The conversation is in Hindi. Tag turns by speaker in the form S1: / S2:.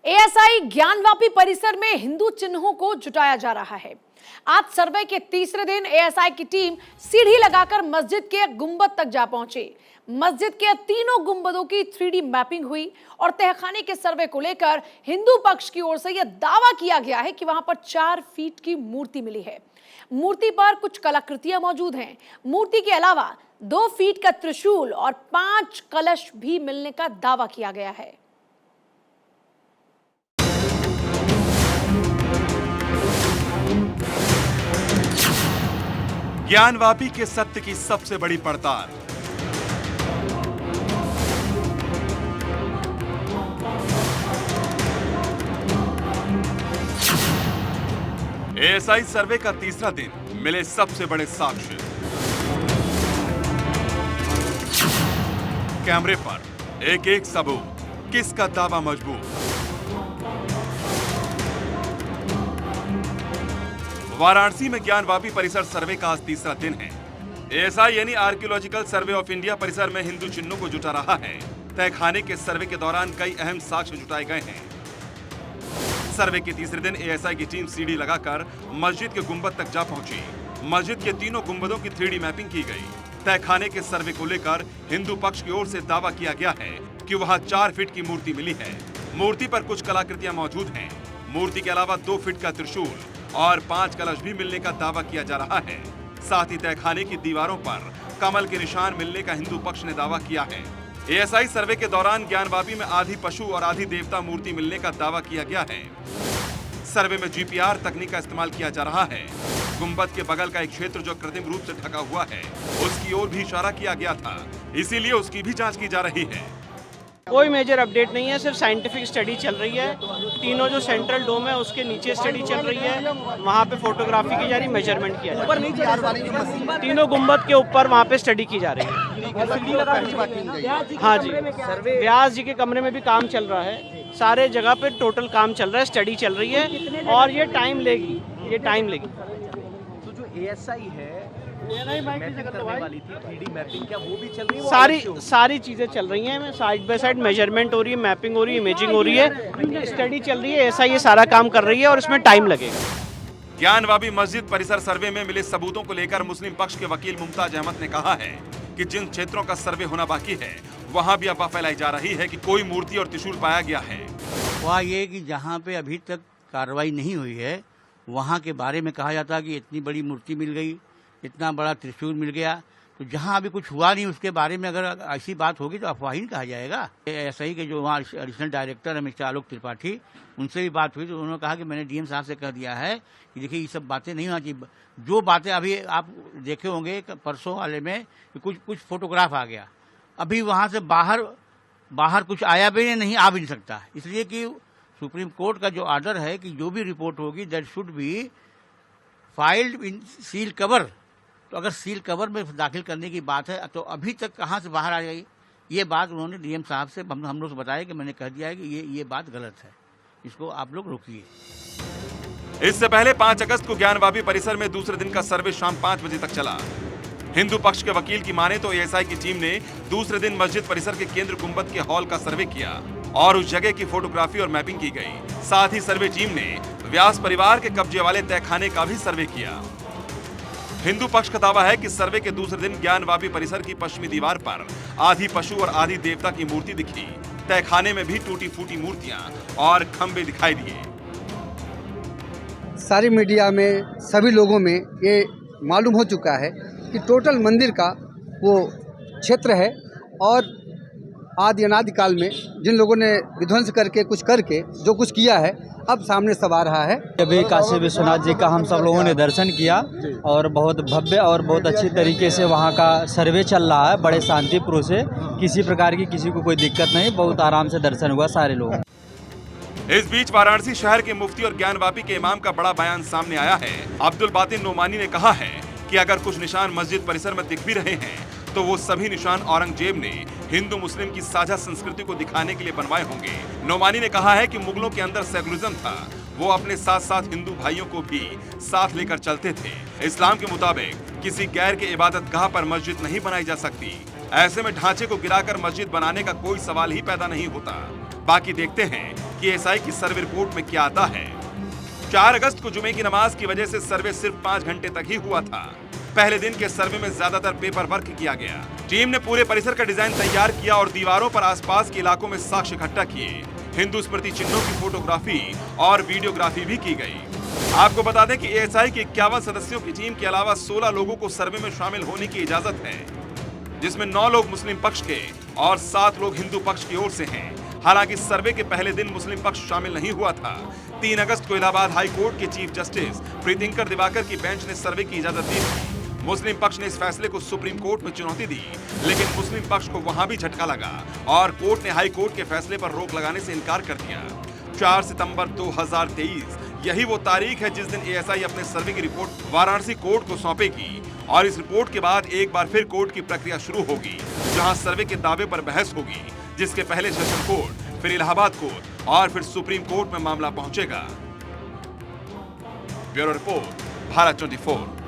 S1: एएसआई ज्ञानवापी परिसर में हिंदू चिन्हों को जुटाया जा रहा है। आज सर्वे के तीसरे दिन एएसआई की टीम सीढ़ी लगाकर मस्जिद के गुंबद तक जा पहुंची। मस्जिद के तीनों गुंबदों की 3D मैपिंग हुई और तहखाने के सर्वे को लेकर हिंदू पक्ष की ओर से यह दावा किया गया है कि वहां पर 4 फीट की मूर्ति मिली है। मूर्ति पर कुछ कलाकृतियां मौजूद हैं। मूर्ति के अलावा 2 फीट का त्रिशूल और 5 कलश भी मिलने का दावा किया गया है।
S2: ज्ञानवापी के सत्य की सबसे बड़ी पड़ताल। एएसआई सर्वे का तीसरा दिन, मिले सबसे बड़े साक्ष्य। कैमरे पर एक एक सबूत, किसका दावा मजबूत। वाराणसी में ज्ञानवापी परिसर सर्वे का आज तीसरा दिन है। एएसआई यानी आर्कियोलॉजिकल सर्वे ऑफ इंडिया परिसर में हिंदू चिन्हों को जुटा रहा है। तहखाने के सर्वे के दौरान कई अहम साक्ष्य जुटाए गए हैं। सर्वे के तीसरे दिन एएसआई की टीम सीढ़ी लगाकर मस्जिद के गुंबद तक जा पहुंची। मस्जिद के तीनों गुंबदों की 3D मैपिंग की गई। तहखाने के सर्वे को लेकर हिंदू पक्ष की ओर से दावा किया गया है कि वहां 4 फीट की मूर्ति मिली है। मूर्ति पर कुछ कलाकृतियां मौजूद हैं। मूर्ति के अलावा 2 फीट का त्रिशूल और 5 कलश भी मिलने का दावा किया जा रहा है। साथ ही तहखाने की दीवारों पर कमल के निशान मिलने का हिंदू पक्ष ने दावा किया है। एएसआई सर्वे के दौरान ज्ञानवापी में आधी पशु और आधी देवता मूर्ति मिलने का दावा किया गया है। सर्वे में जीपीआर तकनीक का इस्तेमाल किया जा रहा है। गुंबद के बगल का एक क्षेत्र जो कृत्रिम रूप से ढका हुआ है, उसकी ओर भी इशारा किया गया था, इसीलिए उसकी भी जांच की जा रही है।
S3: कोई मेजर अपडेट नहीं है, सिर्फ साइंटिफिक स्टडी चल रही है। तीनों जो सेंट्रल डोम है उसके नीचे स्टडी चल रही है, वहाँ पे फोटोग्राफी की जा रही, मेजरमेंट किया जा रहा है। तीनों गुंबद के ऊपर वहाँ पे स्टडी की जा रही है। हाँ जी, व्यास जी के कमरे में भी काम चल रहा है। सारे जगह पे टोटल काम चल रहा है, स्टडी चल रही है और ये टाइम लेगी, ये टाइम लेगी।
S4: तो जो एएसआई है मैपिंग करने वाली थी, 3D मैपिंग, क्या वो भी चल रही है?
S3: सारी चीजें चल रही हैं, साइड बाय साइड मेजरमेंट हो रही है, मैपिंग हो रही है, इमेजिंग हो रही है, स्टडी चल रही है। ऐसा ये सारा काम कर रही है और इसमें टाइम लगेगा।
S2: ज्ञानवापी मस्जिद परिसर सर्वे में मिले सबूतों को लेकर मुस्लिम पक्ष के वकील मुमताज अहमद ने कहा है कि जिन क्षेत्रों का सर्वे होना बाकी है, वहां भी अफवाह फैलाई जा रही है कि कोई मूर्ति और त्रिशूल पाया गया है।
S5: वह ये कि जहाँ पे अभी तक कार्रवाई नहीं हुई है, वहाँ के बारे में कहा जाता है कि इतनी बड़ी मूर्ति मिल गई, इतना बड़ा त्रिशूल मिल गया। तो जहाँ अभी कुछ हुआ नहीं, उसके बारे में अगर ऐसी बात होगी तो अफवाह ही कहा जाएगा। एएसआई के जो वहाँ एडिशनल डायरेक्टर है मिस्टर आलोक त्रिपाठी, उनसे भी बात हुई तो उन्होंने कहा कि मैंने डीएम साहब से कह दिया है कि देखिए ये सब बातें नहीं होना चाहिए। जो बातें अभी आप देखे होंगे परसों वाले में कुछ फोटोग्राफ आ गया, अभी वहाँ से बाहर कुछ आया भी नहीं, आ भी नहीं सकता, इसलिए कि सुप्रीम कोर्ट का जो ऑर्डर है कि जो भी रिपोर्ट होगी that should be filed in seal cover. तो अगर सील कवर में दाखिल करने की बात है तो अभी तक कहाँ से बाहर आ गई, ये बात उन्होंने डीएम साहब से हम लोग से बताया कि मैंने कह दिया है कि ये बात गलत है, इसको आप लोग रोकिए।
S2: इससे पहले 5 अगस्त को ज्ञानवापी परिसर में दूसरे दिन का सर्वे शाम 5 बजे तक चला। हिंदू पक्ष के वकील की माने तो एएसआई की टीम ने दूसरे दिन मस्जिद परिसर के केंद्र गुंबद के हॉल का सर्वे किया और उस जगह की फोटोग्राफी और मैपिंग की गई। साथ ही सर्वे टीम ने व्यास परिवार के कब्जे वाले तहखाने का भी सर्वे किया। हिंदू पक्ष का दावा है कि सर्वे के दूसरे दिन ज्ञानवापी परिसर की पश्चिमी दीवार पर आधी पशु और आधी देवता की मूर्ति दिखी। तहखाने में भी टूटी फूटी मूर्तियां और खंबे दिखाई दिए।
S6: सारी मीडिया में सभी लोगों में ये मालूम हो चुका है कि टोटल मंदिर का वो क्षेत्र है और आदि अनादि काल में जिन लोगों ने विध्वंस करके जो कुछ किया है, अब सामने सब आ रहा है।
S7: अभी काशी विश्वनाथ जी का हम सब लोगों ने दर्शन किया और बहुत भव्य और बहुत अच्छी तरीके से वहाँ का सर्वे चल रहा है, बड़े शांतिपूर्वक से, किसी प्रकार की किसी को कोई दिक्कत नहीं, बहुत आराम से दर्शन हुआ सारे लोग।
S2: इस बीच वाराणसी शहर के मुफ्ती और ज्ञानवापी के इमाम का बड़ा बयान सामने आया है। अब्दुल बातिन नोमानी ने कहा है कि अगर कुछ निशान मस्जिद परिसर में दिख भी रहे हैं तो वो सभी निशान औरंगजेब ने हिंदू मुस्लिम की साझा संस्कृति को दिखाने के लिए बनवाए होंगे। नोमानी ने कहा है कि मुगलों के अंदर सेकुलरिज्म था, वो अपने साथ साथ हिंदू भाइयों को भी साथ लेकर चलते थे। इस्लाम के मुताबिक किसी गैर के इबादतगाह पर मस्जिद नहीं बनाई जा सकती। ऐसे में ढांचे को गिराकर मस्जिद बनाने का कोई सवाल ही पैदा नहीं होता। बाकी देखते हैं कि एएसआई की सर्वे रिपोर्ट में क्या आता है। 4 अगस्त को जुमे की नमाज की वजह से सर्वे सिर्फ 5 घंटे तक ही हुआ था। पहले दिन के सर्वे में ज्यादातर पेपर वर्क किया गया। टीम ने पूरे परिसर का डिजाइन तैयार किया और दीवारों पर आसपास के इलाकों में साक्ष्य इकट्ठा किए। हिंदू स्मृति चिन्हों की फोटोग्राफी और वीडियोग्राफी भी की गई। आपको बता दें कि एएसआई की 51 सदस्यों की टीम के अलावा 16 लोगों को सर्वे में शामिल होने की इजाजत है, जिसमें 9 लोग मुस्लिम पक्ष के और 7 लोग हिंदू पक्ष की ओर से हैं। हालांकि सर्वे के पहले दिन मुस्लिम पक्ष शामिल नहीं हुआ था। 3 अगस्त को इलाहाबाद हाई कोर्ट के चीफ जस्टिस प्रीतिंकर दिवाकर की बेंच ने सर्वे की इजाजत दी। मुस्लिम पक्ष ने इस फैसले को सुप्रीम कोर्ट में चुनौती दी, लेकिन मुस्लिम पक्ष को वहां भी झटका लगा और कोर्ट ने हाई कोर्ट के फैसले पर रोक लगाने से इनकार कर दिया। 4 सितंबर 2023 यही वो तारीख है जिस दिन एएसआई अपने सर्वे की रिपोर्ट वाराणसी कोर्ट को सौंपेगी और इस रिपोर्ट के बाद एक बार फिर कोर्ट की प्रक्रिया शुरू होगी, जहां सर्वे के दावे पर बहस होगी, जिसके पहले सेशन कोर्ट, फिर इलाहाबाद कोर्ट और फिर सुप्रीम कोर्ट में मामला पहुंचेगा। Bureau report, Bharat 24।